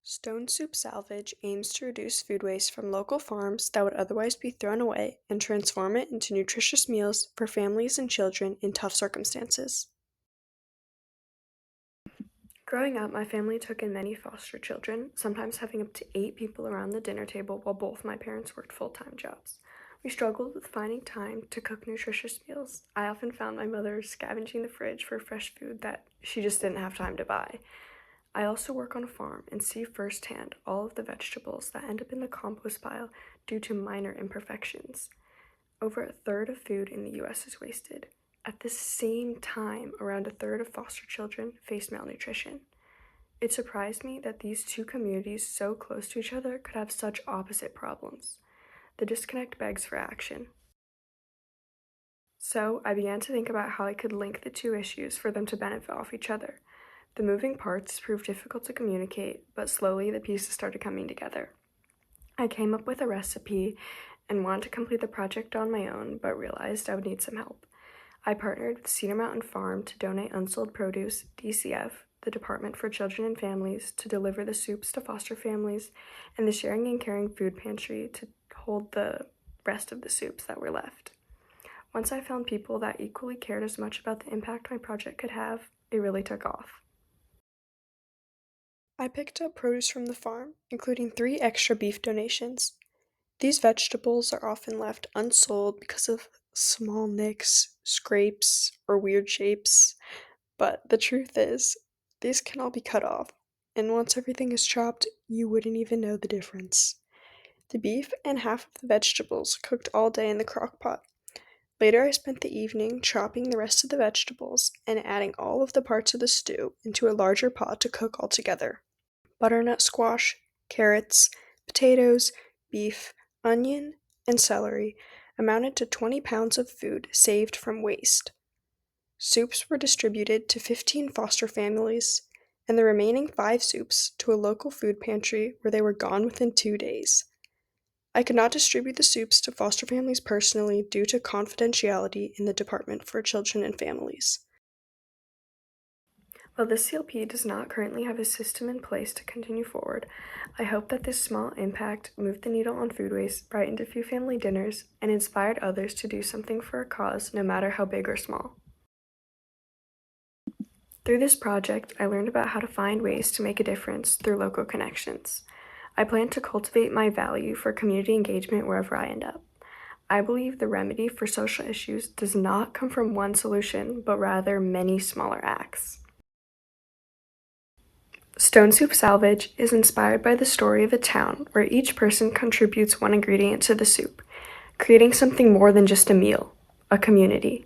Stone Soup Salvage aims to reduce food waste from local farms that would otherwise be thrown away and transform it into nutritious meals for families and children in tough circumstances. Growing up, my family took in many foster children, sometimes having up to 8 people around the dinner table while both my parents worked full-time jobs. We struggled with finding time to cook nutritious meals. I often found my mother scavenging the fridge for fresh food that she just didn't have time to buy. I also work on a farm and see firsthand all of the vegetables that end up in the compost pile due to minor imperfections. Over a third of food in the US is wasted. At the same time, around a third of foster children face malnutrition. It surprised me that these two communities so close to each other could have such opposite problems. The disconnect begs for action. So I began to think about how I could link the two issues for them to benefit off each other. The moving parts proved difficult to communicate, but slowly the pieces started coming together. I came up with a recipe and wanted to complete the project on my own, but realized I would need some help. I partnered with Cedar Mountain Farm to donate unsold produce, DCF, the Department for Children and Families, to deliver the soups to foster families, and the Sharing and Caring Food Pantry to hold the rest of the soups that were left. Once I found people that equally cared as much about the impact my project could have, it really took off. I picked up produce from the farm, including 3 extra beef donations. These vegetables are often left unsold because of small nicks, scrapes, or weird shapes, but the truth is, these can all be cut off, and once everything is chopped, you wouldn't even know the difference. The beef and half of the vegetables cooked all day in the crock pot. Later, I spent the evening chopping the rest of the vegetables and adding all of the parts of the stew into a larger pot to cook all together. Butternut squash, carrots, potatoes, beef, onion, and celery amounted to 20 pounds of food saved from waste. Soups were distributed to 15 foster families, and the remaining 5 soups to a local food pantry where they were gone within 2 days. I could not distribute the soups to foster families personally due to confidentiality in the Department for Children and Families. While the CLP does not currently have a system in place to continue forward, I hope that this small impact moved the needle on food waste, brightened a few family dinners, and inspired others to do something for a cause, no matter how big or small. Through this project, I learned about how to find ways to make a difference through local connections. I plan to cultivate my value for community engagement wherever I end up. I believe the remedy for social issues does not come from one solution, but rather many smaller acts. Stone Soup Salvage is inspired by the story of a town where each person contributes one ingredient to the soup, creating something more than just a meal, a community.